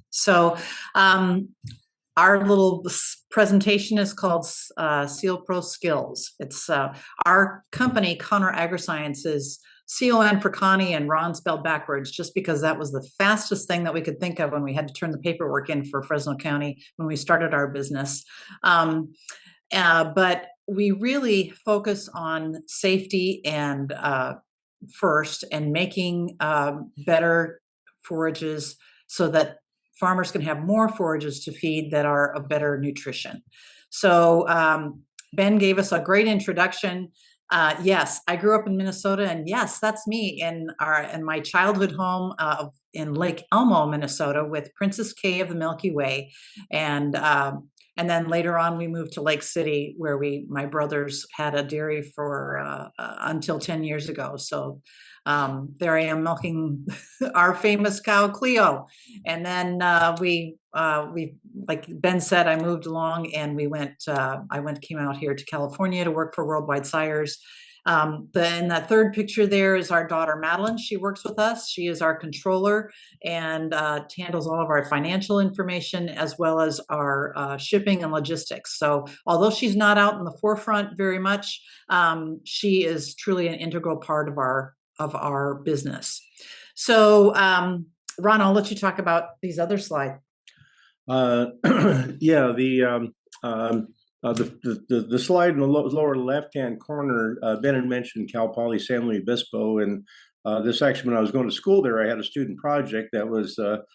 So, um, our little presentation is called Seal Pro Skills. It's our company, Connor Agriscience, is CON for Connie and Ron spelled backwards, just because that was the fastest thing that we could think of when we had to turn the paperwork in for Fresno County when we started our business. But we really focus on safety and first, and making better forages so that farmers can have more forages to feed that are of better nutrition. So Ben gave us a great introduction. Yes, I grew up in Minnesota, and yes, that's me in my childhood home in Lake Elmo, Minnesota, with Princess K of the Milky Way, and then later on we moved to Lake City, where my brothers had a dairy for until 10 years ago. So there I am milking our famous cow Cleo, and then we like Ben said, I moved along and came out here to California to work for Worldwide Sires. Then that third picture there is our daughter Madeline. She works with us. She is our controller and handles all of our financial information as well as our shipping and logistics. So although she's not out in the forefront very much, she is truly an integral part of our business. So Ron, I'll let you talk about these other slides. Yeah, the slide in the lower left-hand corner, Ben had mentioned Cal Poly San Luis Obispo, and this actually, when I was going to school there, I had a student project that was the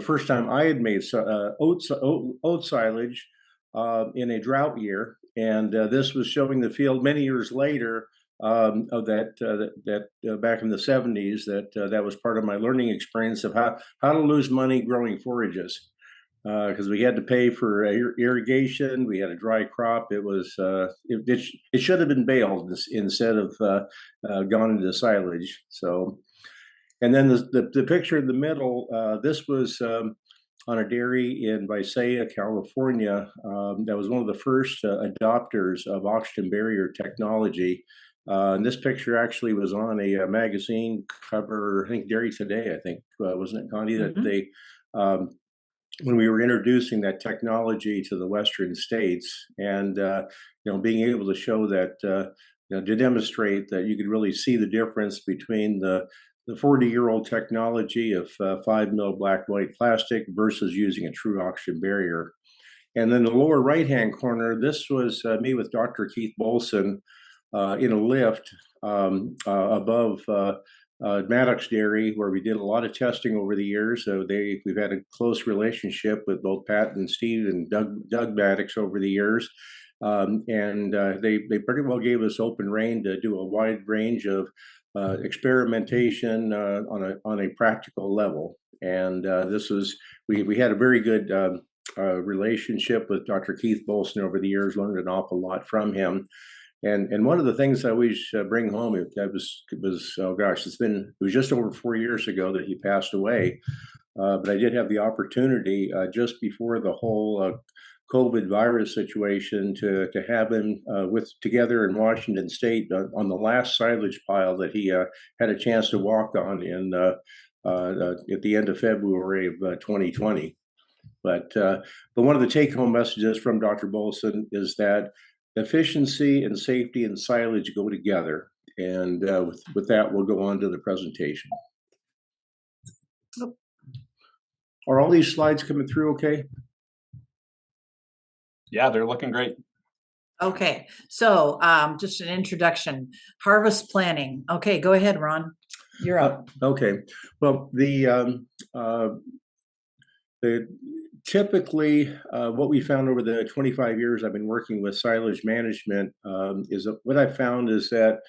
first time I had made oat silage in a drought year, and this was showing the field many years later of that back in the 70s. That was part of my learning experience of how to lose money growing forages. Because we had to pay for irrigation, we had a dry crop. It was it should have been baled instead of gone into silage. So, and then the picture in the middle, this was on a dairy in Visalia, California. That was one of the first adopters of oxygen barrier technology. And this picture actually was on a magazine cover, I think Dairy Today, I think, wasn't it, Connie, that they when we were introducing that technology to the Western states, and being able to show that, to demonstrate that you could really see the difference between the 40-year-old technology of 5 mil black white plastic versus using a true oxygen barrier. And then the lower right-hand corner, this was me with Dr. Keith Bolson in a lift above Maddox Dairy, where we did a lot of testing over the years. So we've had a close relationship with both Pat and Steve and Doug Maddox over the years, and they pretty well gave us open rein to do a wide range of experimentation on a practical level. And we had a very good relationship with Dr. Keith Bolson over the years. Learned an awful lot from him. And one of the things I always bring home, it was just over 4 years ago that he passed away, but I did have the opportunity just before the whole COVID virus situation to have him together in Washington State on the last silage pile that he had a chance to walk on at the end of February of 2020. But one of the take-home messages from Dr. Bolson is that efficiency and safety and silage go together. And with that, we'll go on to the presentation. Are all these slides coming through okay? Yeah, they're looking great. Okay, so just an introduction. Harvest planning. Okay, go ahead, Ron. You're up. Okay. Well, typically, what we found over the 25 years I've been working with silage management is what I found is that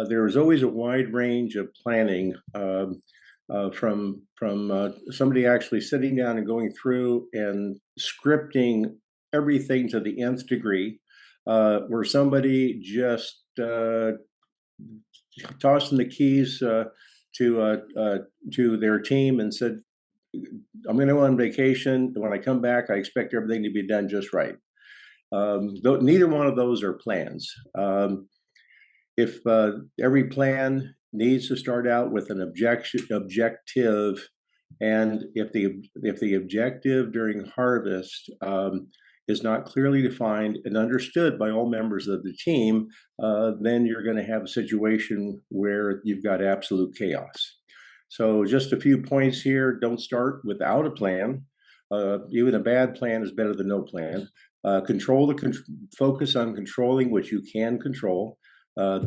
there is always a wide range of planning from somebody actually sitting down and going through and scripting everything to the nth degree, where somebody just tossing the keys to their team and said, I'm going to go on vacation. When I come back, I expect everything to be done just right. Neither one of those are plans. If every plan needs to start out with an objective And if the objective during harvest is not clearly defined and understood by all members of the team, then you're going to have a situation where you've got absolute chaos. So just a few points here. Don't start without a plan. Even a bad plan is better than no plan. Focus on controlling what you can control.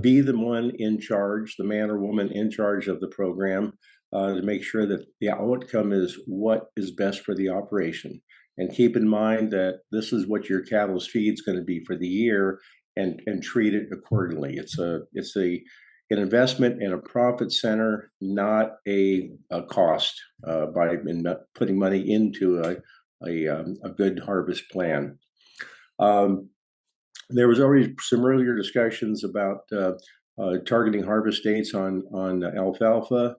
Be the one in charge, the man or woman in charge of the program, to make sure that the outcome is what is best for the operation. And keep in mind that this is what your cattle's feed is going to be for the year, and treat it accordingly. It's an investment and a profit center, not a cost by putting money into a good harvest plan. There was already some earlier discussions about targeting harvest dates on alfalfa.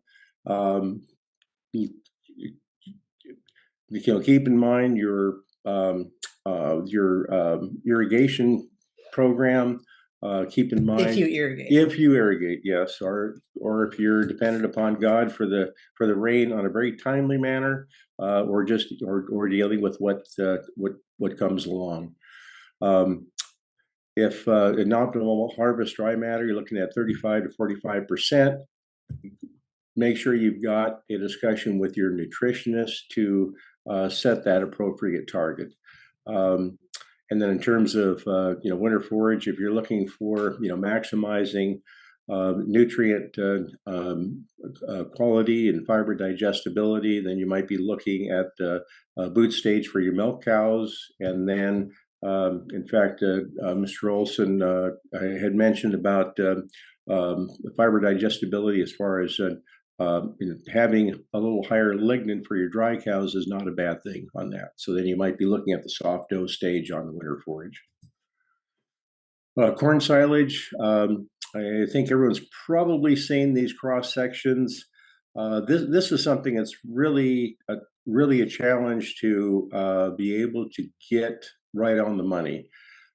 You know, keep in mind your irrigation program. Keep in mind If you irrigate. If you irrigate, yes, or if you're dependent upon God for the rain on a very timely manner, or dealing with what comes along. If an optimal harvest dry matter, you're looking at 35 to 45%. Make sure you've got a discussion with your nutritionist to set that appropriate target. And then in terms of winter forage, if you're looking for maximizing nutrient quality and fiber digestibility, then you might be looking at boot stage for your milk cows. And then in fact, Mr. Olson had mentioned about fiber digestibility as far as having a little higher lignin for your dry cows is not a bad thing on that. So then you might be looking at the soft dough stage on the winter forage. Corn silage. I think everyone's probably seen these cross sections. This is something that's really a challenge to be able to get right on the money.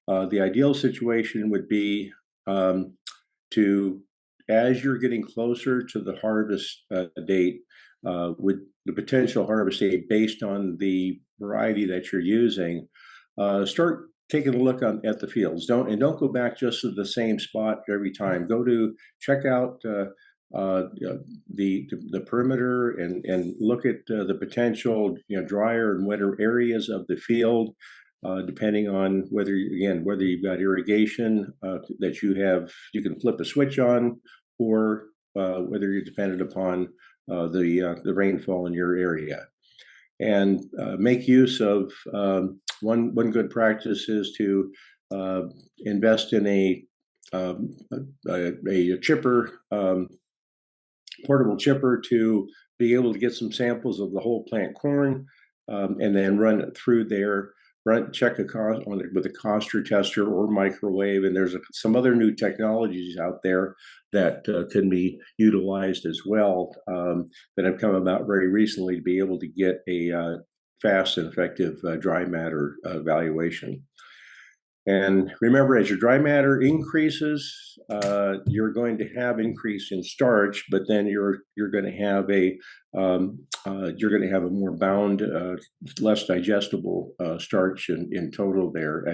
The ideal situation would be to, as you're getting closer to the harvest date, with the potential harvest date based on the variety that you're using, start taking a look at the fields. Don't go back just to the same spot every time. Check out the perimeter and look at the potential drier and wetter areas of the field. Depending on whether you've got irrigation that you can flip a switch on, or whether you're dependent upon the rainfall in your area. And make use of one good practice is to invest in a chipper, portable chipper, to be able to get some samples of the whole plant corn, and then run it through there. Check a cost on it with a Coster tester or microwave, and there's some other new technologies out there that can be utilized as well, that have come about very recently to be able to get a fast and effective dry matter evaluation. And remember, as your dry matter increases, you're going to have increase in starch, but then you're going to have a more bound, less digestible starch in total there,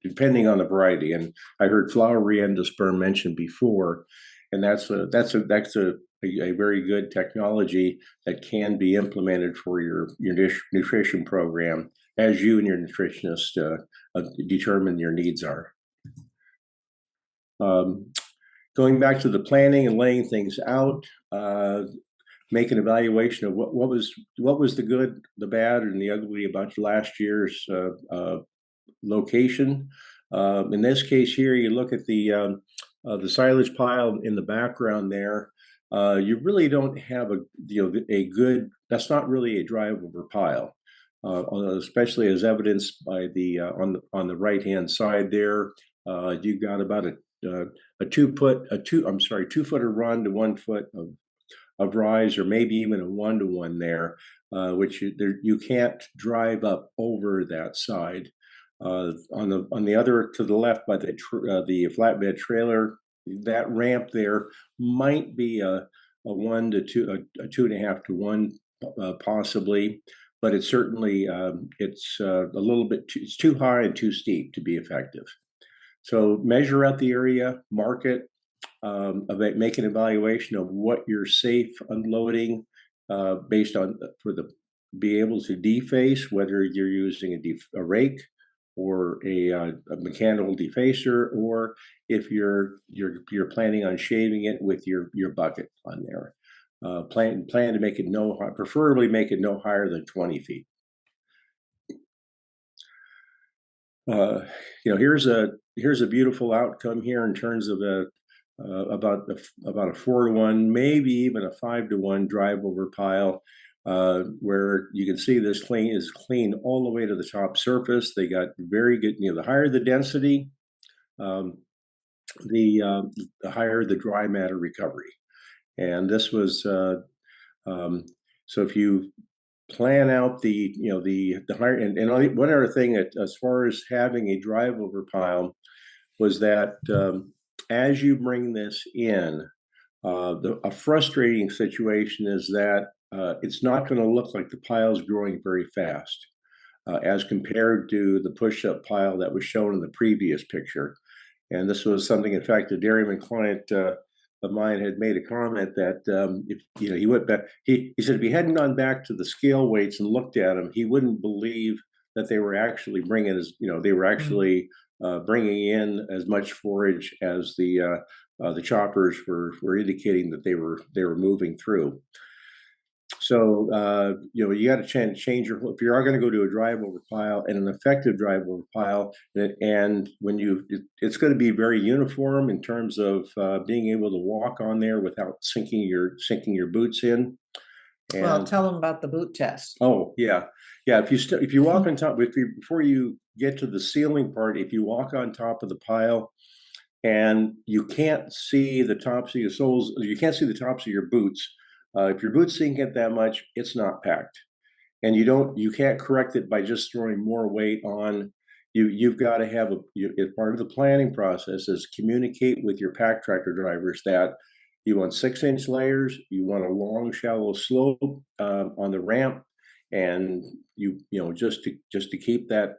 depending on the variety. And I heard flowery endosperm mentioned before, and that's a very good technology that can be implemented for your nutrition program as you and your nutritionist determine your needs are. Going back to the planning and laying things out, make an evaluation of what was the good, the bad, and the ugly about last year's location. In this case here, you look at the silage pile in the background there. You really don't have a good. That's not really a drivable pile. Especially as evidenced by the on the right hand side there, you've got about a 2 footer run to 1 foot of rise, or maybe even a 1-to-1 there, which you can't drive up over that side. On the other to the left by the flatbed trailer, that ramp there might be a 1 to 2, a 2.5 to 1 possibly, but it's certainly it's a little bit it's too high and too steep to be effective. So measure out the area, mark it, make an evaluation of what you're safe unloading based on for the be able to deface, whether you're using a rake or a mechanical defacer, or if you're planning on shaving it with your bucket on there. Plan to make it preferably make it no higher than 20 feet. Here's a beautiful outcome here in terms of about a 4-to-1, maybe even a 5-to-1 drive over pile, where you can see this is clean all the way to the top surface. They got very good. The higher the density, the higher the dry matter recovery. And this was so if you plan out the higher and one other thing that as far as having a drive over pile was that as you bring this in, a frustrating situation is that it's not going to look like the pile's growing very fast as compared to the push-up pile that was shown in the previous picture. And this was something, in fact, a dairyman client of mine had made a comment that if he went back, he said if he hadn't gone back to the scale weights and looked at them, he wouldn't believe that they were actually bringing bringing in as much forage as the choppers were indicating that they were moving through. So you got to change your, if you are going to go to a drive over pile and an effective drive over pile, and it's going to be very uniform in terms of being able to walk on there without sinking your boots in. And, well, tell them about the boot test. Oh yeah. If you walk on top, before you get to the ceiling part, if you walk on top of the pile and you can't see the tops of your soles, you can't see the tops of your boots. If your boots didn't get that much, it's not packed, and you can't correct it by just throwing more weight on. You've got to have as part of the planning process is communicate with your pack tractor drivers that you want 6-inch layers, you want a long, shallow slope on the ramp, and just to keep that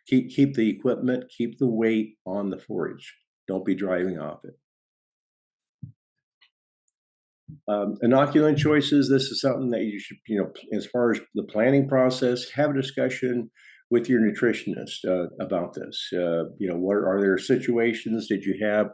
keep the equipment, keep the weight on the forage. Don't be driving off it. Inoculant choices. This is something that you should, as far as the planning process, have a discussion with your nutritionist about this. What are there situations that you have?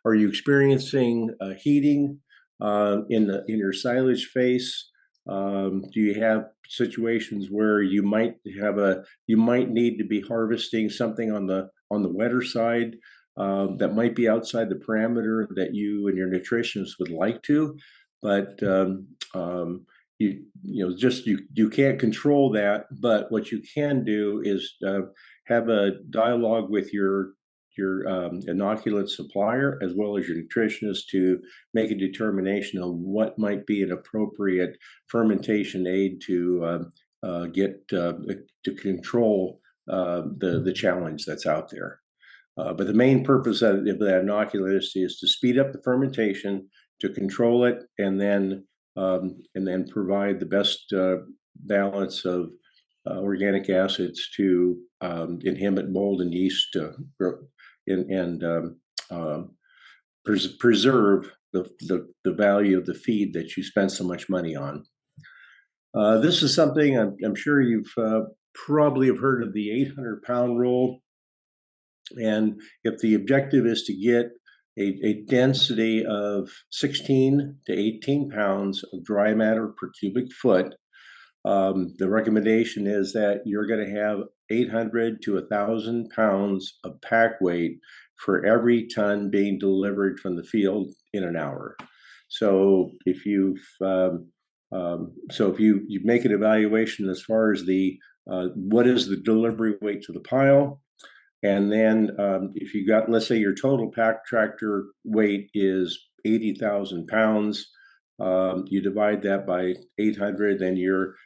Are you experiencing heating in your silage face? Do you have situations where you might need to be harvesting something on the wetter side that might be outside the parameter that you and your nutritionist would like to? But you can't control that. But what you can do is have a dialogue with your inoculant supplier as well as your nutritionist to make a determination of what might be an appropriate fermentation aid to get to control the challenge that's out there. But the main purpose of that inoculant is to speed up the fermentation, to control it, and then provide the best balance of organic acids to inhibit mold and yeast to grow and preserve the value of the feed that you spent so much money on. This is something I'm sure you've probably have heard of, the 800-pound rule. And if the objective is to get a density of 16 to 18 pounds of dry matter per cubic foot, the recommendation is that you're going to have 800 to 1,000 pounds of pack weight for every ton being delivered from the field in an hour. So if you make an evaluation as far as what is the delivery weight to the pile. And then if you got, let's say your total pack tractor weight is 80,000 pounds, you divide that by 800, then your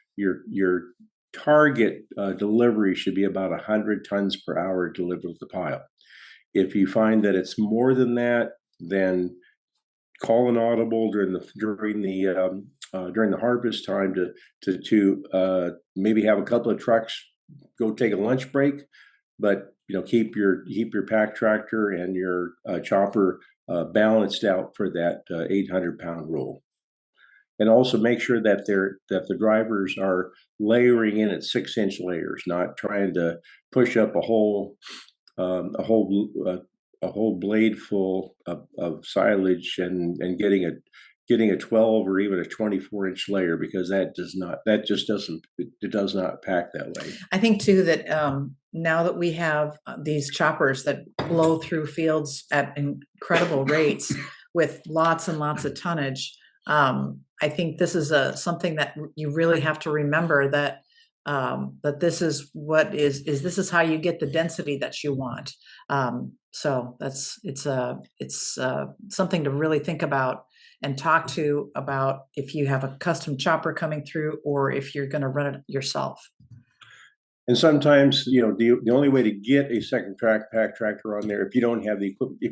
target delivery should be about 100 tons per hour delivered to the pile. If you find that it's more than that, then call an audible during the during the harvest time to maybe have a couple of trucks go take a lunch break, but keep your pack tractor and your chopper balanced out for that 800-pound rule. And also make sure that the drivers are layering in at 6-inch layers, not trying to push up a whole blade full of silage and getting a 12 or even a 24-inch layer, because that does not pack that way. I think too that now that we have these choppers that blow through fields at incredible rates with lots and lots of tonnage, I think this is something that you really have to remember, that that this is this is how you get the density that you want. So it's something to really think about and talk to about if you have a custom chopper coming through or if you're going to run it yourself. And sometimes, the only way to get a second pack tractor on there, if you don't have the equipment,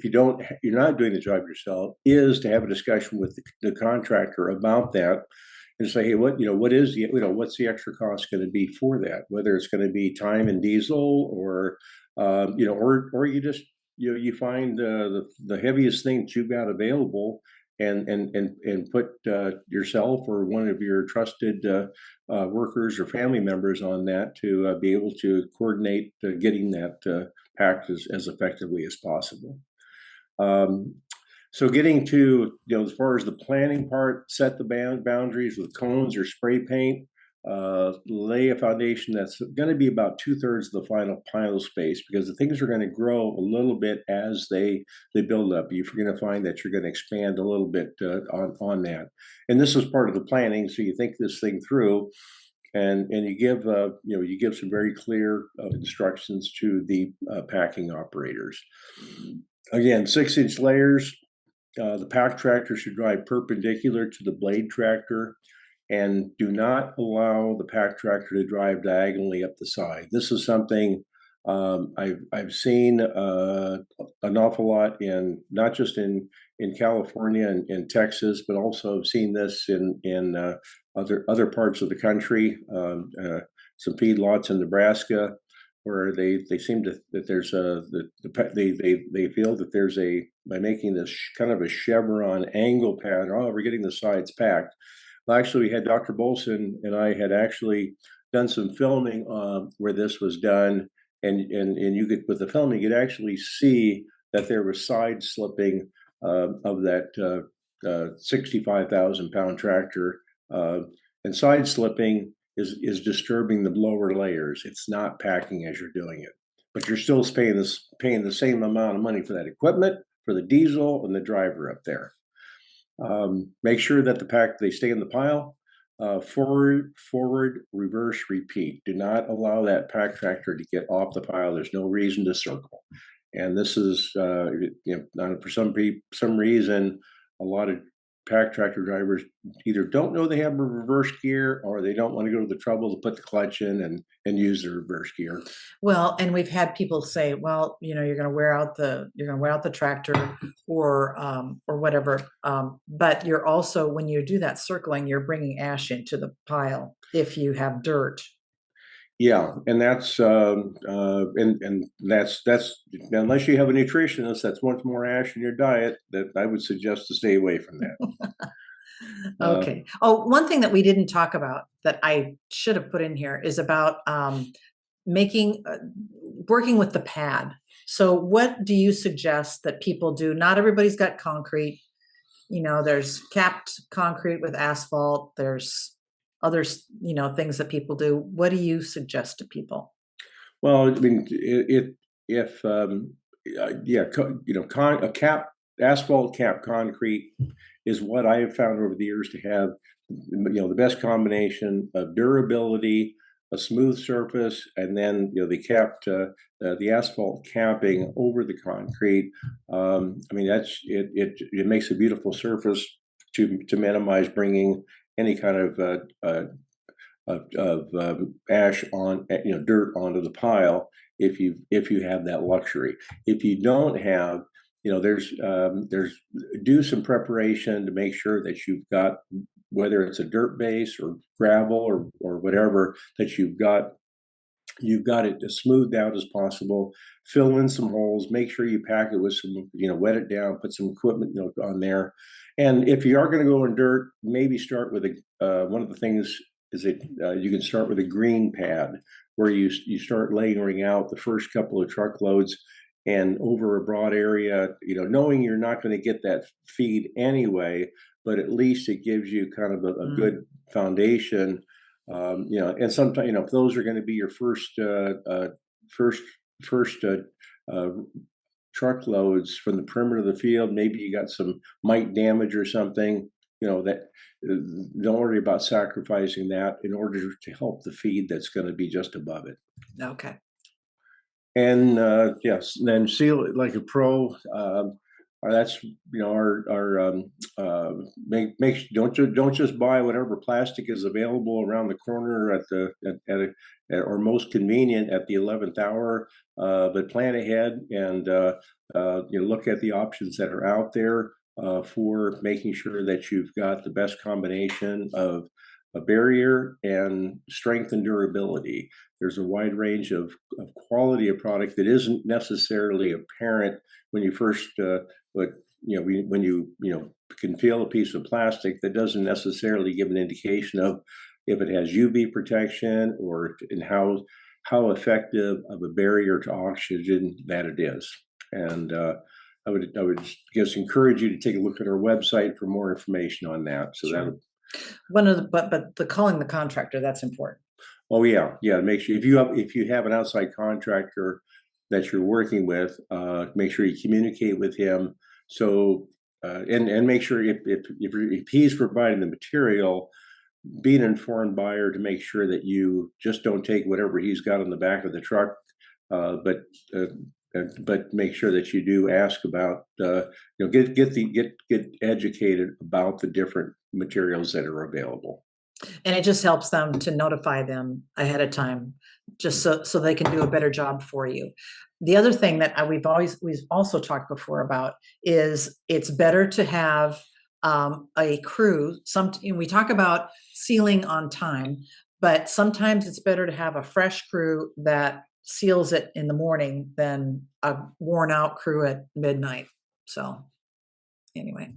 you're not doing the job yourself, is to have a discussion with the contractor about that and say, hey, what's the extra cost going to be for that? Whether it's going to be time and diesel, or you just you find the heaviest thing that you've got available, and put yourself or one of your trusted workers or family members on that to be able to coordinate getting that packed as effectively as possible. So getting to, as far as the planning part, set the boundaries with cones or spray paint, lay a foundation that's going to be about 2/3 of the final pile space, because the things are going to grow a little bit as they build up. You're going to find that you're going to expand a little bit on that. And this is part of the planning. So you think this thing through, and you give some very clear instructions to the packing operators. Again, 6-inch layers. The pack tractor should drive perpendicular to the blade tractor, and do not allow the pack tractor to drive diagonally up the side. This is something I've seen an awful lot in, not just in California and in Texas, but also I've seen this in other parts of the country. Some feedlots in Nebraska, where they seem that there's they feel that there's by making this kind of a chevron angle pattern. Oh, we're getting the sides packed. Well, actually, we had Dr. Bolson and I had actually done some filming where this was done, and you could, with the filming, you could actually see that there was side slipping of that 65,000-pound tractor, and side slipping is disturbing the lower layers. It's not packing as you're doing it, but you're still paying the same amount of money for that equipment, for the diesel, and the driver up there. Make sure that they stay in the pile. Forward, reverse, repeat. Do not allow that pack tractor to get off the pile. There's no reason to circle. And this is, for some reason, a lot of pack tractor drivers either don't know they have a reverse gear, or they don't want to go to the trouble to put the clutch in and use the reverse gear. Well, and we've had people say, well, you're going to wear out the tractor or whatever. But you're also, when you do that circling, you're bringing ash into the pile if you have dirt. Yeah, and that's that's unless you have a nutritionist that's wants more ash in your diet, that I would suggest to stay away from that. Okay. One thing that we didn't talk about that I should have put in here is about working with the pad. So what do you suggest that people do? Not everybody's got concrete. There's capped concrete with asphalt. There's other, things that people do. What do you suggest to people? Well, I mean, a asphalt cap concrete is what I have found over the years to have, the best combination of durability, a smooth surface, and then the asphalt capping over the concrete. I mean, it makes a beautiful surface to minimize bringing any kind of ash on, dirt onto the pile, if you have that luxury. If you don't have there's do some preparation to make sure that you've got, whether it's a dirt base or gravel or whatever, that you've got it as smoothed out as possible. Fill in some holes. Make sure you pack it with some, wet it down. Put some equipment on there. And if you are going to go in dirt, maybe start with one of the things is that you can start with a green pad, where you start layering out the first couple of truckloads and over a broad area, knowing you're not going to get that feed anyway, but at least it gives you kind of a good foundation. And sometimes, if those are going to be your first truckloads from the perimeter of the field, maybe you got some mite damage or something, that don't worry about sacrificing that in order to help the feed that's going to be just above it. Okay. And yes, then seal it like a pro. That's don't just buy whatever plastic is available around the corner or most convenient at the 11th hour, but plan ahead and look at the options that are out there for making sure that you've got the best combination of a barrier and strength and durability. There's a wide range of quality of product that isn't necessarily apparent when you first but when you can feel a piece of plastic. That doesn't necessarily give an indication of if it has UV protection or in how effective of a barrier to oxygen that it is. And I would just encourage you to take a look at our website for more information on that. So Sure. that One of the but the calling the contractor, that's important. Oh yeah. Make sure if you have an outside contractor that you're working with, make sure you communicate with him. So and make sure if he's providing the material, be an informed buyer to make sure that you just don't take whatever he's got on the back of the truck, but make sure that you do ask about get educated about the different materials that are available. And it just helps them to notify them ahead of time, just so they can do a better job for you. The other thing that we've also talked before about is it's better to have a crew. We talk about sealing on time, but sometimes it's better to have a fresh crew that seals it in the morning than a worn out crew at midnight. So anyway.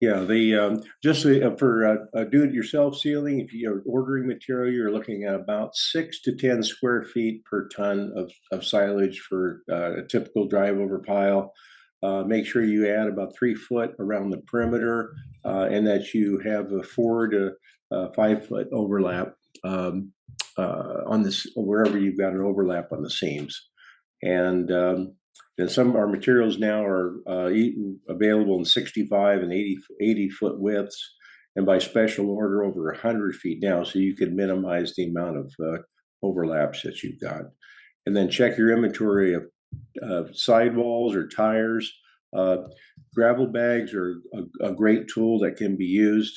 Yeah, just for do-it-yourself sealing, if you're ordering material, you're looking at about 6 to 10 square feet per ton of silage for a typical drive-over pile. Make sure you add about 3 foot around the perimeter, and that you have a 4 to 5 foot overlap on this wherever you've got an overlap on the seams. And some of our materials now are available in 65 and 80 foot widths, and by special order over 100 feet now, so you can minimize the amount of overlaps that you've got. And then check your inventory of sidewalls or tires. Gravel bags are a great tool that can be used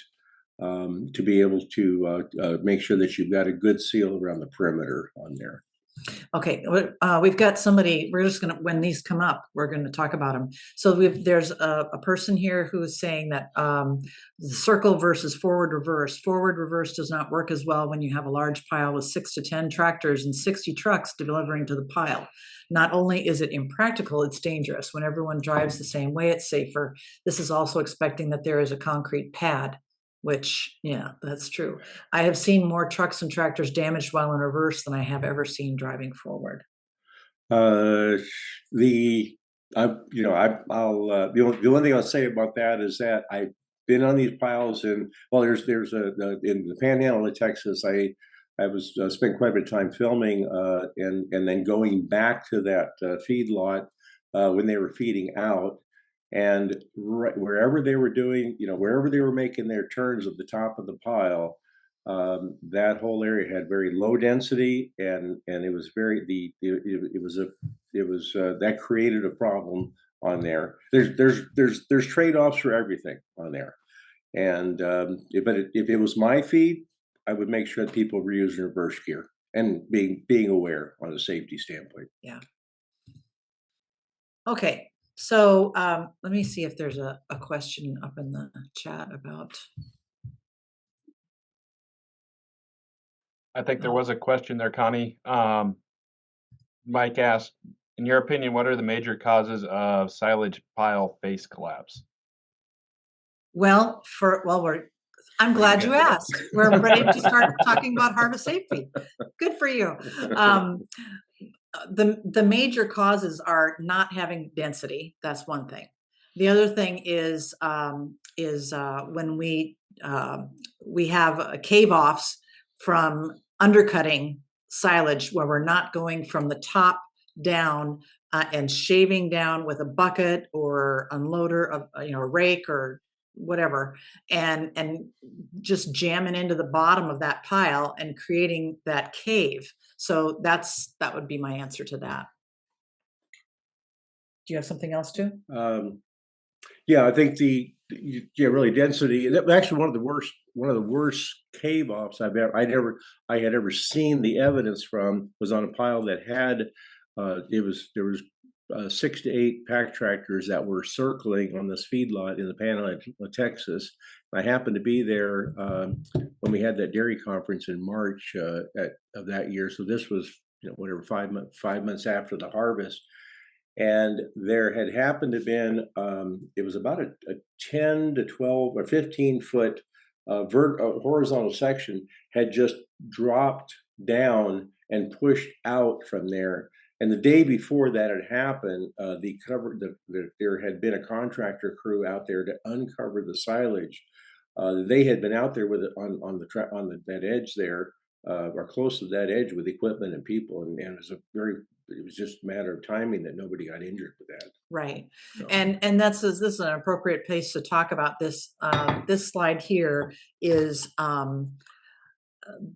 to be able to make sure that you've got a good seal around the perimeter on there. Okay, we've got somebody, we're just gonna, when these come up, we're gonna talk about them. So there's a person here who is saying that the circle versus forward reverse. Forward reverse does not work as well when you have a large pile with 6 to 10 tractors and 60 trucks delivering to the pile. Not only is it impractical, it's dangerous. When everyone drives the same way, it's safer. This is also expecting that there is a concrete pad, which, yeah, that's true. I have seen more trucks and tractors damaged while in reverse than I have ever seen driving forward. The only thing I'll say about that is that I've been on these piles, and well, there's in the Panhandle of Texas, I was spent quite a bit of time filming, and then going back to that feed lot when they were feeding out. And wherever they were doing, wherever they were making their turns at the top of the pile, that whole area had very low density, and it was that created a problem on there. There's trade-offs for everything on there, and if it was my feed, I would make sure that people were using reverse gear and being aware on a safety standpoint. Yeah. Okay, so let me see if there's a question up in the chat about. I think there was a question there, Connie. Mike asked, in your opinion, what are the major causes of silage pile face collapse? Well, I'm glad you asked. We're ready to start talking about harvest safety. Good for you. The major causes are not having density. That's one thing. The other thing is when we have cave offs from undercutting silage, where we're not going from the top down and shaving down with a bucket or unloader of a rake or whatever, and just jamming into the bottom of that pile and creating that cave. So that would be my answer to that. Do you have something else too? Yeah, I think really density. Actually, one of the worst cave offs I had ever seen the evidence from was on a pile that had there was 6 to 8 pack tractors that were circling on this feedlot in the Panhandle of Texas. I happened to be there when we had that dairy conference in March of that year. So this was whatever 5 months after the harvest. And there had happened to been, it was about a 10 to 12 or 15 foot horizontal section had just dropped down and pushed out from there. And the day before that had happened, there had been a contractor crew out there to uncover the silage. They had been out there with it on that edge there, or close to that edge with equipment and people, and it was just a matter of timing that nobody got injured with that. Right. So. And this is an appropriate place to talk about this. This slide here is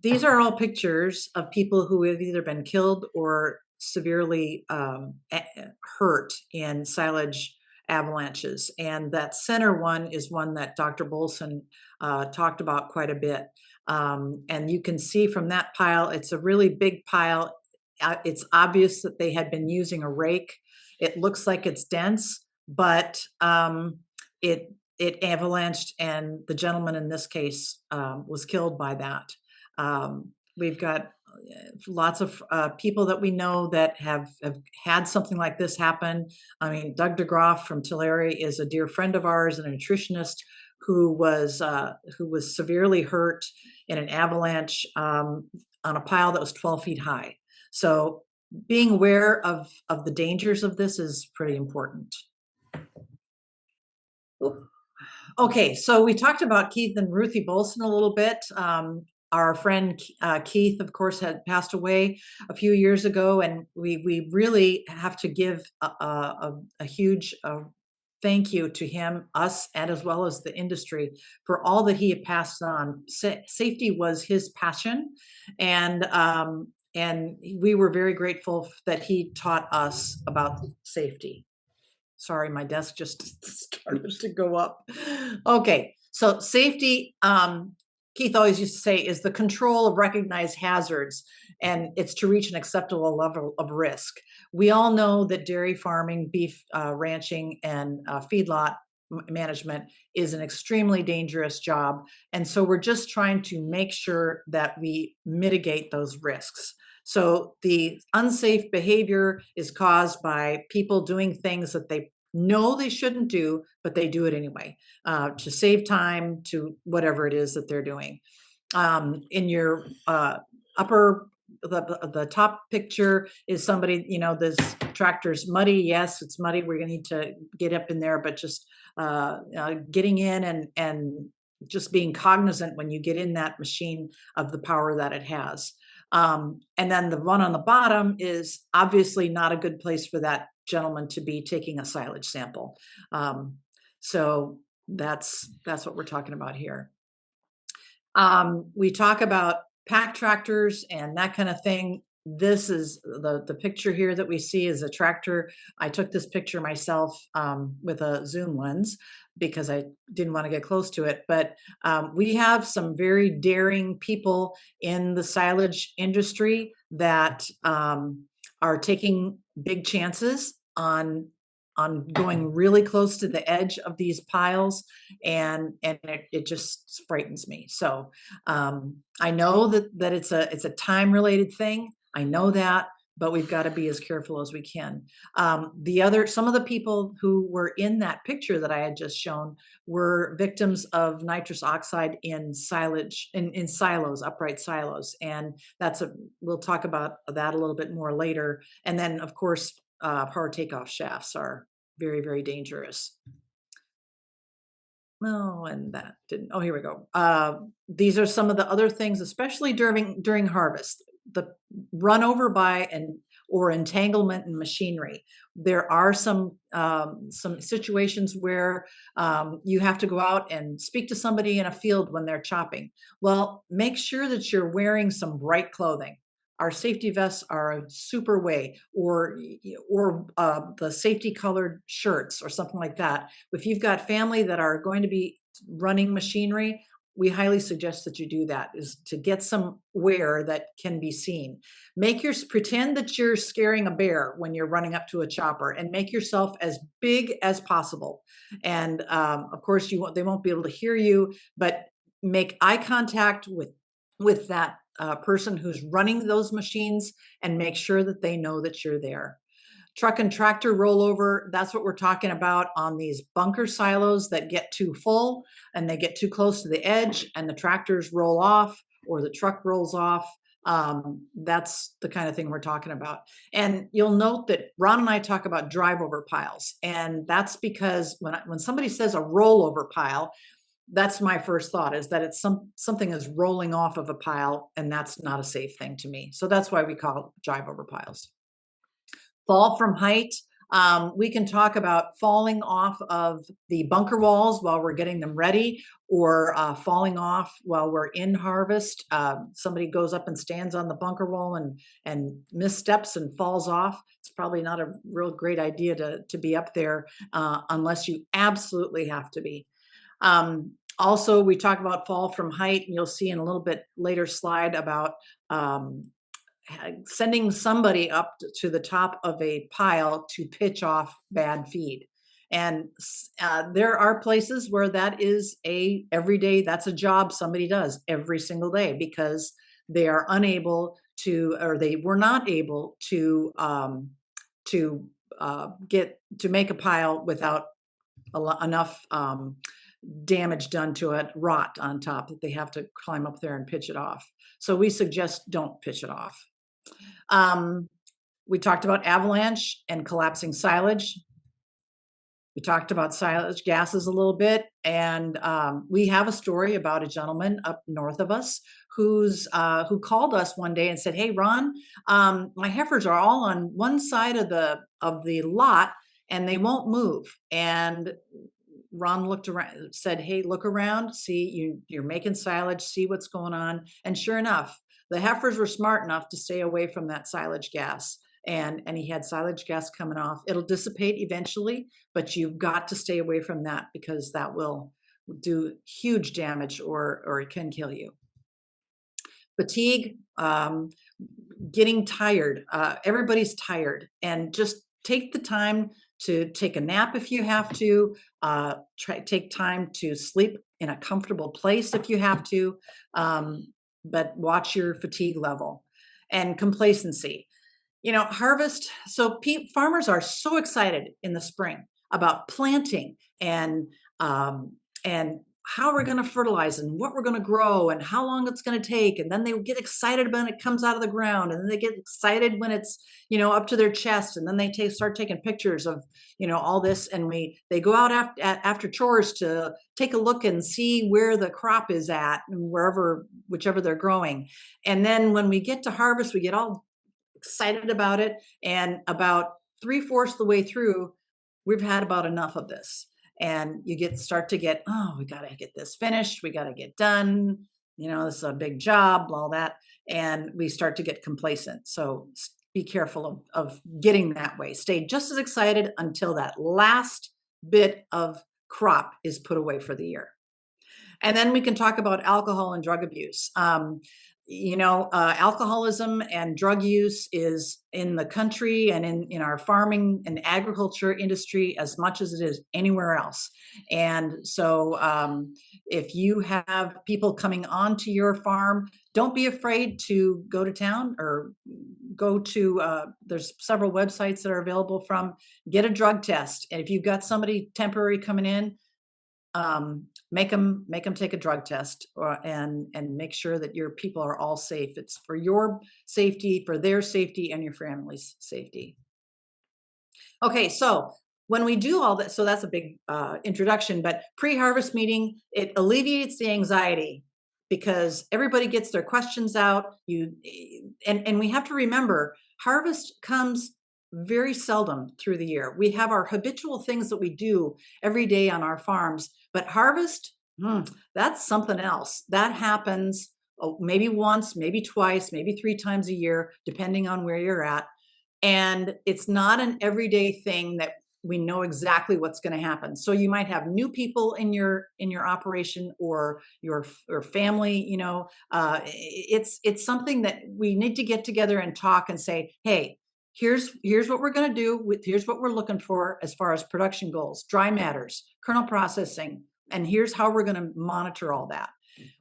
these are all pictures of people who have either been killed or severely hurt in silage avalanches. And that center one is one that Dr. Bolson talked about quite a bit. And you can see from that pile, it's a really big pile. It's obvious that they had been using a rake. It looks like it's dense, but it avalanched, and the gentleman in this case was killed by that. We've got lots of people that we know that have had something like this happen. I mean, Doug DeGroff from Tulare is a dear friend of ours and a nutritionist who was severely hurt in an avalanche on a pile that was 12 feet high. So being aware of the dangers of this is pretty important. Okay, so we talked about Keith and Ruthie Bolson a little bit. Our friend Keith, of course, had passed away a few years ago, and we really have to give a huge thank you to him, us, and as well as the industry for all that he had passed on. Safety was his passion, and we were very grateful that he taught us about safety. Sorry, my desk just started to go up. Okay, so safety, Keith always used to say, is the control of recognized hazards, and it's to reach an acceptable level of risk. We all know that dairy farming, beef ranching, and feedlot management is an extremely dangerous job. And so we're just trying to make sure that we mitigate those risks. So the unsafe behavior is caused by people doing things that they know they shouldn't do, but they do it anyway, to save time, to whatever it is that they're doing. In your the top picture is somebody, this tractor's muddy. Yes, it's muddy. We're gonna need to get up in there, but just getting in and just being cognizant when you get in that machine of the power that it has. And then the one on the bottom is obviously not a good place for that gentleman to be taking a silage sample. So that's what we're talking about here. We talk about pack tractors and that kind of thing. This is the picture here that we see is a tractor. I took this picture myself with a zoom lens because I didn't want to get close to it. But we have some very daring people in the silage industry that are taking big chances on going really close to the edge of these piles, and it just frightens me. So I know that it's a time related thing. I know that, but we've got to be as careful as we can. Some of the people who were in that picture that I had just shown were victims of nitrous oxide in silage, in silos, upright silos, and we'll talk about that a little bit more later. And then, of course, power takeoff shafts are very, very dangerous. No, and that didn't. Oh, here we go. These are some of the other things, especially during harvest. The run over by or entanglement in machinery. There are some situations where you have to go out and speak to somebody in a field when they're chopping. Well, make sure that you're wearing some bright clothing. Our safety vests are a super way, or the safety colored shirts or something like that. If you've got family that are going to be running machinery, we highly suggest that you do that, is to get some wear that can be seen. Pretend that you're scaring a bear when you're running up to a chopper, and make yourself as big as possible. And of course, they won't be able to hear you, but make eye contact with that person who's running those machines, and make sure that they know that you're there. Truck and tractor rollover, that's what we're talking about on these bunker silos that get too full and they get too close to the edge and the tractors roll off or the truck rolls off. That's the kind of thing we're talking about. And you'll note that Ron and I talk about drive over piles. And that's because when somebody says a rollover pile, that's my first thought, is that it's something is rolling off of a pile, and that's not a safe thing to me. So that's why we call it drive over piles. Fall from height. We can talk about falling off of the bunker walls while we're getting them ready, or falling off while we're in harvest. Somebody goes up and stands on the bunker wall and missteps and falls off. It's probably not a real great idea to be up there unless you absolutely have to be. Also, we talk about fall from height, and you'll see in a little bit later slide about sending somebody up to the top of a pile to pitch off bad feed. And there are places where that is that's a job somebody does every single day, because they are unable to, or they were not able to make a pile without enough damage done to it, rot on top, that they have to climb up there and pitch it off. So we suggest don't pitch it off. We talked about avalanche and collapsing silage. We talked about silage gases a little bit, and we have a story about a gentleman up north of us who called us one day and said, "Hey, Ron, my heifers are all on one side of the lot, and they won't move." And Ron looked around, said, "Hey, look around, see, you're making silage, see what's going on." And sure enough, the heifers were smart enough to stay away from that silage gas. And he had silage gas coming off. It'll dissipate eventually, but you've got to stay away from that, because that will do huge damage, or it can kill you. Fatigue, getting tired. Everybody's tired, and just take the time to take a nap if you have to. Take time to sleep in a comfortable place if you have to, but watch your fatigue level. And complacency. Harvest. So farmers are so excited in the spring about planting and how we're going to fertilize and what we're going to grow and how long it's going to take. And then they get excited when it comes out of the ground, and then they get excited when it's, up to their chest. And then they start taking pictures of, all this. And they go out after chores to take a look and see where the crop is at, and whichever they're growing. And then when we get to harvest, we get all excited about it. And about 3/4 the way through, we've had about enough of this. And you start to get, oh, we got to get this finished. We got to get done. This is a big job, all that. And we start to get complacent. So be careful of getting that way. Stay just as excited until that last bit of crop is put away for the year. And then we can talk about alcohol and drug abuse. alcoholism and drug use is in the country and in our farming and agriculture industry as much as it is anywhere else. And so if you have people coming onto your farm, don't be afraid to go to town or go to, there's several websites that are available from, get a drug test. And if you've got somebody temporary coming in, make them take a drug test and make sure that your people are all safe. It's for your safety, for their safety, and your family's safety. Okay, so when we do all that, so that's a big introduction, but pre-harvest meeting, it alleviates the anxiety because everybody gets their questions out. And we have to remember, harvest comes very seldom through the year. We have our habitual things that we do every day on our farms, but harvest, that's something else. That happens maybe once, maybe twice, maybe 3 times a year, depending on where you're at. And it's not an everyday thing that we know exactly what's going to happen. So you might have new people in your operation or your family. It's something that we need to get together and talk and say, hey, here's what we're going to do. Here's what we're looking for as far as production goals, dry matters, kernel processing, and here's how we're going to monitor all that.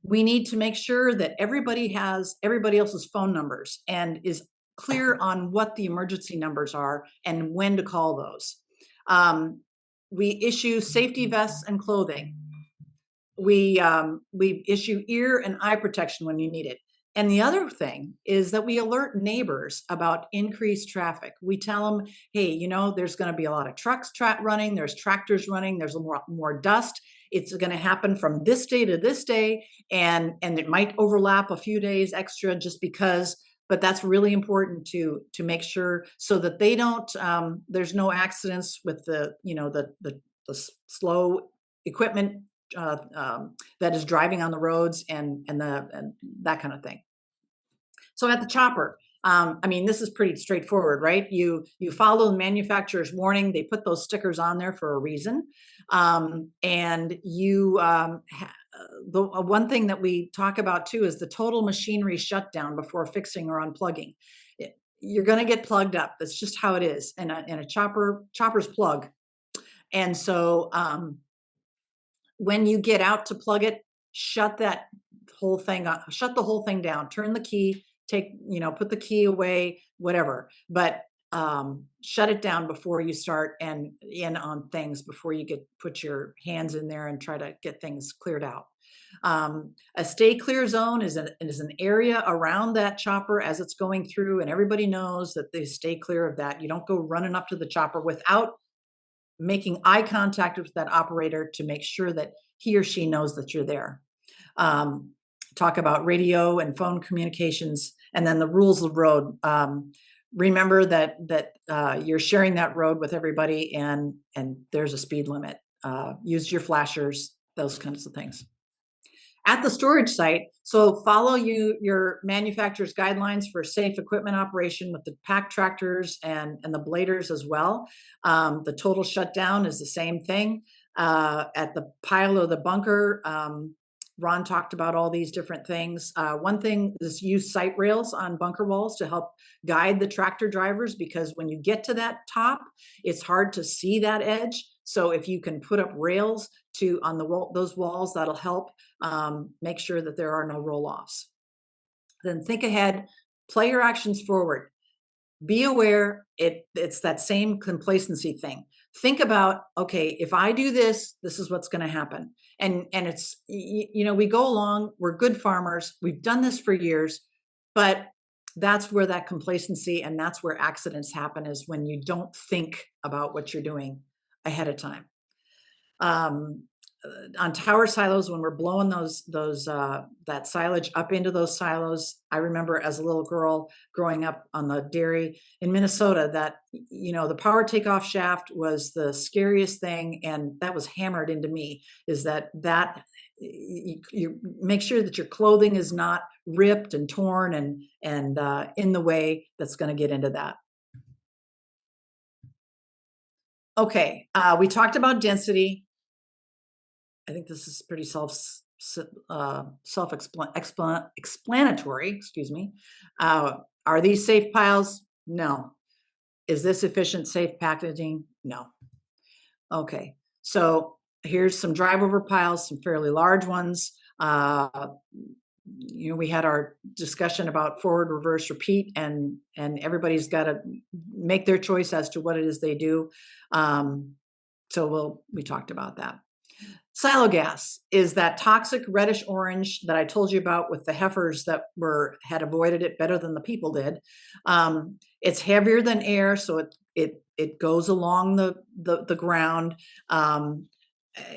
We need to make sure that everybody has everybody else's phone numbers and is clear on what the emergency numbers are and when to call those. We issue safety vests and clothing. We issue ear and eye protection when you need it. And the other thing is that we alert neighbors about increased traffic. We tell them, hey, there's going to be a lot of trucks running, there's tractors running, there's a more dust. It's going to happen from this day to this day, and it might overlap a few days extra just because. But that's really important to make sure so that they don't. There's no accidents with the slow equipment that is driving on the roads and that kind of thing. So at the chopper, this is pretty straightforward, right? You follow the manufacturer's warning. They put those stickers on there for a reason, and you. The one thing that we talk about too is the total machinery shutdown before fixing or unplugging. You're going to get plugged up. That's just how it is. And a chopper's plug. And so when you get out to plug it, shut the whole thing down, turn the key, put the key away, whatever. But shut it down before you start and in on things, before you put your hands in there and try to get things cleared out. A stay clear zone is an area around that chopper as it's going through, and everybody knows that they stay clear of that. You don't go running up to the chopper without making eye contact with that operator to make sure that he or she knows that you're there. Talk about radio and phone communications, and then the rules of the road. Remember that you're sharing that road with everybody, and there's a speed limit. Use your flashers, those kinds of things. At the storage site, so follow your manufacturer's guidelines for safe equipment operation with the pack tractors and the bladers as well. The total shutdown is the same thing. At the pile or the bunker, Ron talked about all these different things. One thing is use sight rails on bunker walls to help guide the tractor drivers, because when you get to that top, it's hard to see that edge. So if you can put up rails on those walls, that'll help make sure that there are no roll-offs. Then think ahead, play your actions forward. Be aware, it's that same complacency thing. Think about, okay, if I do this, this is what's going to happen. And it's, we go along, we're good farmers, we've done this for years, but that's where that complacency and that's where accidents happen, is when you don't think about what you're doing ahead of time. On tower silos, when we're blowing that silage up into those silos, I remember as a little girl growing up on the dairy in Minnesota that, the power takeoff shaft was the scariest thing. And that was hammered into me, is that you make sure that your clothing is not ripped and torn and in the way that's going to get into that. Okay, we talked about density. I think this is pretty self-explanatory, excuse me. Are these safe piles? No. Is this efficient, safe packaging? No. Okay, so here's some drive over piles, some fairly large ones. We had our discussion about forward, reverse, repeat, and everybody's got to make their choice as to what it is they do. So we talked about that. Silo gas is that toxic reddish orange that I told you about with the heifers that had avoided it better than the people did. It's heavier than air, so it goes along the ground.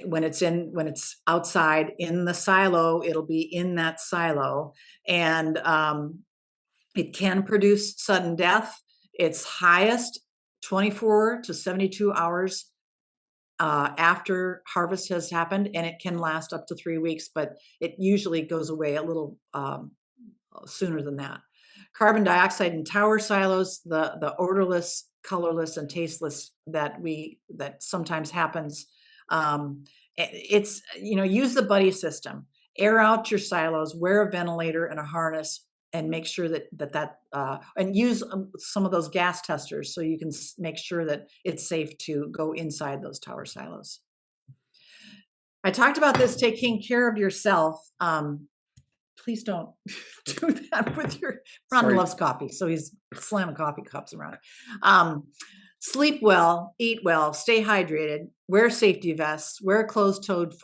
When it's outside in the silo, it'll be in that silo, and it can produce sudden death. It's highest 24 to 72 hours after harvest has happened, and it can last up to 3 weeks, but it usually goes away a little sooner than that. Carbon dioxide in tower silos, the odorless, colorless, and tasteless that sometimes happens. It's, use the buddy system. Air out your silos, wear a ventilator and a harness, and make sure that and use some of those gas testers so you can make sure that it's safe to go inside those tower silos. I talked about this, taking care of yourself. Please don't do that with your, Ron loves coffee, so he's slamming coffee cups around. Sleep well, eat well, stay hydrated, wear safety vests, wear closed-toed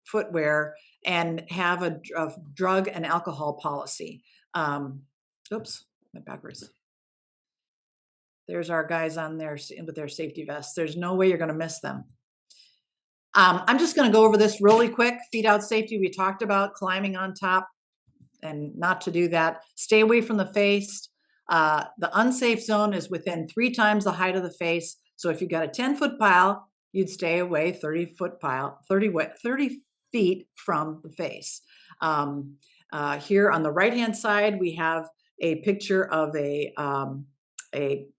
footwear, and have a drug and alcohol policy. Oops, went backwards. There's our guys on there with their safety vests. There's no way you're going to miss them. I'm just going to go over this really quick. Feed out safety. We talked about climbing on top and not to do that. Stay away from the face. The unsafe zone is within 3 times the height of the face. So if you got a 10-foot pile, you'd stay away 30-foot pile, 30 feet from the face. Here on the right-hand side, we have a picture of a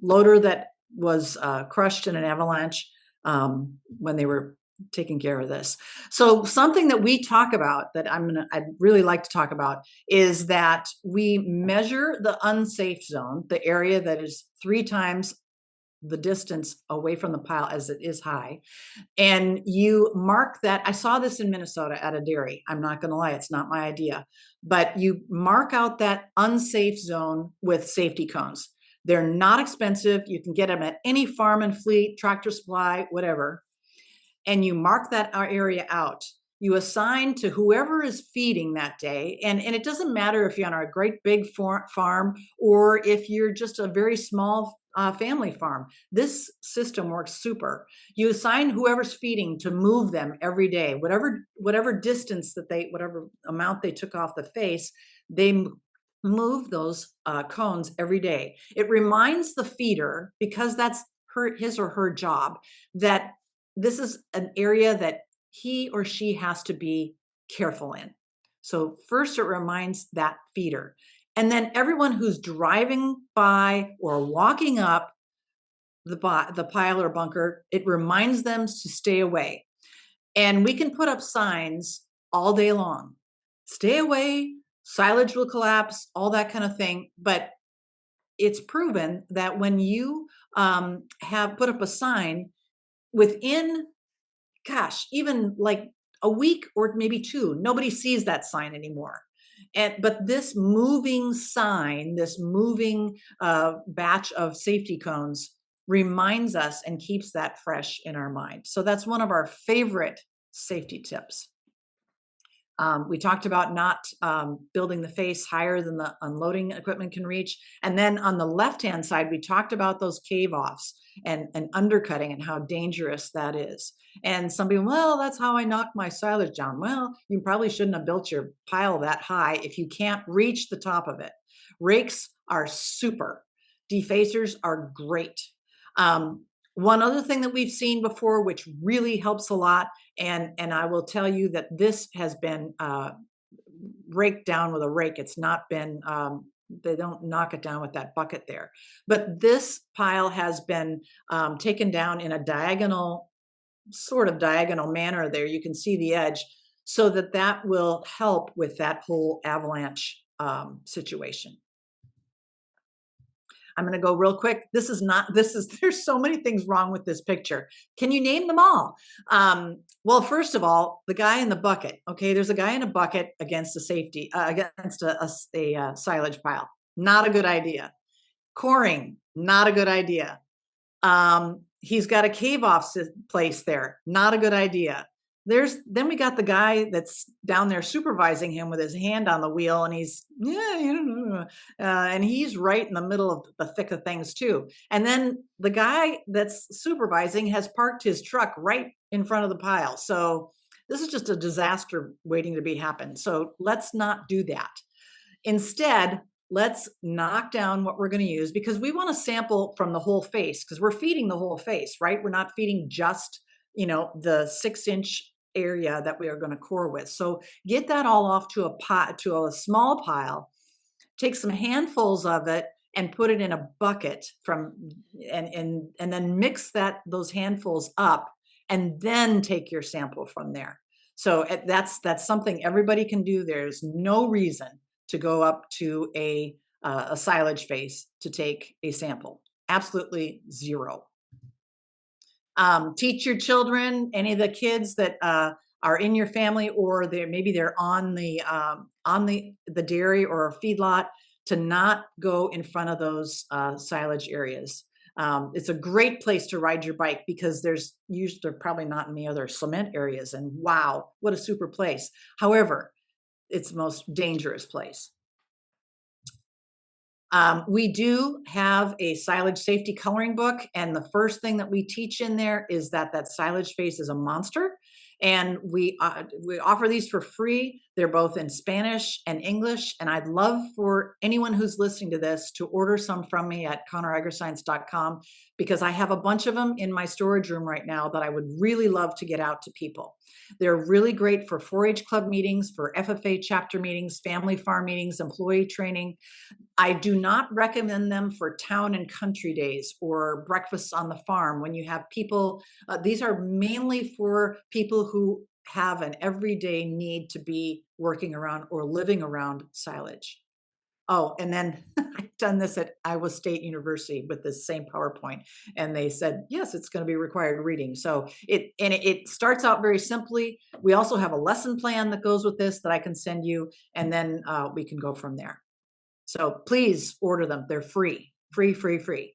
loader that was crushed in an avalanche when they were taking care of this. So something that we talk about that I'd really like to talk about is that we measure the unsafe zone, the area that is 3 times the distance away from the pile as it is high. And you mark that. I saw this in Minnesota at a dairy. I'm not going to lie, it's not my idea. But you mark out that unsafe zone with safety cones. They're not expensive. You can get them at any farm and fleet, Tractor Supply, whatever. And you mark that area out. You assign to whoever is feeding that day. And it doesn't matter if you're on a great big farm or if you're just a very small family farm. This system works super. You assign whoever's feeding to move them every day, whatever distance whatever amount they took off the face, they move those cones every day. It reminds the feeder, because that's his or her job, that this is an area that he or she has to be careful in. So first it reminds that feeder. And then everyone who's driving by or walking up the pile or bunker, it reminds them to stay away. And we can put up signs all day long. Stay away, silage will collapse, all that kind of thing. But it's proven that when you have put up a sign, within, even like a week or maybe 2, nobody sees that sign anymore. But this moving sign, this moving batch of safety cones reminds us and keeps that fresh in our mind. So that's one of our favorite safety tips. We talked about not building the face higher than the unloading equipment can reach. And then on the left-hand side, we talked about those cave-offs and undercutting and how dangerous that is. And somebody, well, that's how I knocked my silage down. Well, you probably shouldn't have built your pile that high if you can't reach the top of it. Rakes are super. Defacers are great. One other thing that we've seen before, which really helps a lot, and I will tell you that this has been raked down with a rake. It's not been, they don't knock it down with that bucket there. But this pile has been taken down in a sort of diagonal manner there. You can see the edge. so that that will help with that whole avalanche situation. I'm going to go real quick. There's so many things wrong with this picture. Can you name them all? Well, first of all, the guy in the bucket. Okay, there's a guy in a bucket against against a silage pile. Not a good idea. Coring, not a good idea. He's got a cave off place there. Not a good idea. Then we got the guy that's down there supervising him with his hand on the wheel, and and he's right in the middle of the thick of things too. And then the guy that's supervising has parked his truck right in front of the pile. So this is just a disaster waiting to be happen. So let's not do that. Instead, let's knock down what we're going to use, because we want to sample from the whole face, because we're feeding the whole face, right? We're not feeding just, the 6-inch area that we are going to core with. So get that all off to a small pile, take some handfuls of it and put it in a bucket and then mix those handfuls up, and then take your sample from there. So that's something everybody can do. There's no reason to go up to a silage face to take a sample. Absolutely zero. Teach your children, any of the kids that are in your family, or maybe they're on the dairy or feedlot, to not go in front of those silage areas. It's a great place to ride your bike, because there's probably not any other cement areas, and wow, what a super place. However, it's the most dangerous place. We do have a silage safety coloring book, and the first thing that we teach in there is that silage face is a monster, and we offer these for free. They're both in Spanish and English, and I'd love for anyone who's listening to this to order some from me at ConnorAgriscience.com, because I have a bunch of them in my storage room right now that I would really love to get out to people. They're really great for 4-H club meetings, for FFA chapter meetings, family farm meetings, employee training. I do not recommend them for town and country days or breakfasts on the farm when you have people. These are mainly for people who have an everyday need to be working around or living around silage. Oh, and then I've done this at Iowa State University with this same PowerPoint, and they said, yes, it's going to be required reading. So it starts out very simply. We also have a lesson plan that goes with this that I can send you, and then we can go from there. So please order them. They're free, free, free, free.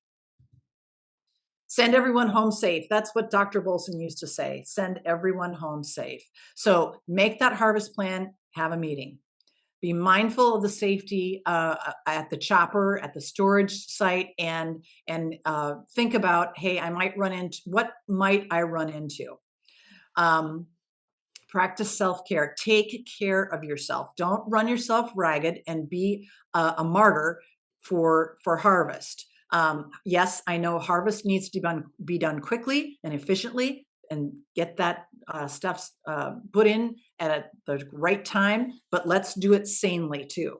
Send everyone home safe. That's what Dr. Bolson used to say. Send everyone home safe. So make that harvest plan, have a meeting. Be mindful of the safety at the chopper, at the storage site, and think about, hey, what might I run into? Practice self-care. Take care of yourself. Don't run yourself ragged and be a martyr for harvest. Yes, I know harvest needs to be done quickly and efficiently, and get that stuff put in at the right time, but let's do it sanely too.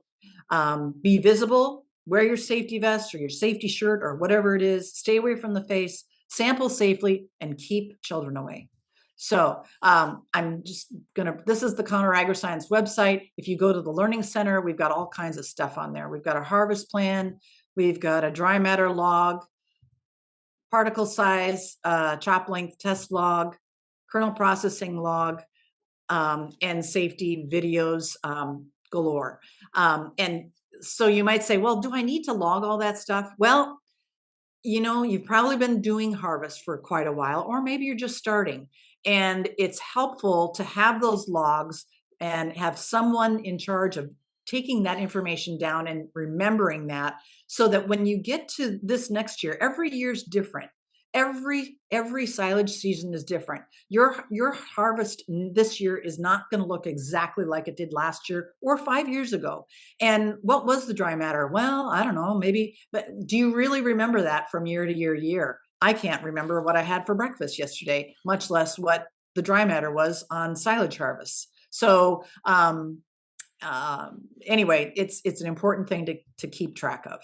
Be visible, wear your safety vest or your safety shirt or whatever it is, stay away from the face, sample safely, and keep children away. So this is the Connor Agriscience website. If you go to the Learning Center, we've got all kinds of stuff on there. We've got a harvest plan, we've got a dry matter log, particle size, chop length test log, kernel processing log, and safety videos galore. And so you might say, well, do I need to log all that stuff? Well, you've probably been doing harvest for quite a while, or maybe you're just starting. And it's helpful to have those logs and have someone in charge of taking that information down and remembering that, so that when you get to this next year, every year's different. Every silage season is different. Your harvest this year is not going to look exactly like it did last year or 5 years ago. And what was the dry matter? Well, I don't know, maybe, but do you really remember that from year to year to year? I can't remember what I had for breakfast yesterday, much less what the dry matter was on silage harvests. So anyway, it's an important thing to keep track of.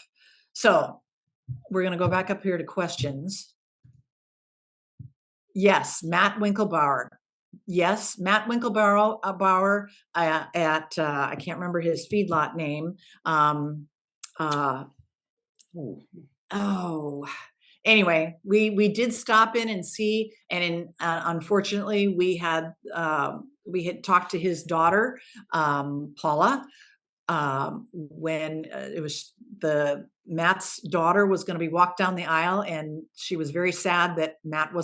So we're going to go back up here to questions. Yes, Matt Winkelbauer. Yes, Matt Winklebauer, Bauer, at, I can't remember his feedlot name. Uh, Oh, oh, anyway, we did stop in and see, and unfortunately, we had talked to his daughter, Paula, when it was Matt's daughter was going to be walked down the aisle, and she was very sad that Matt was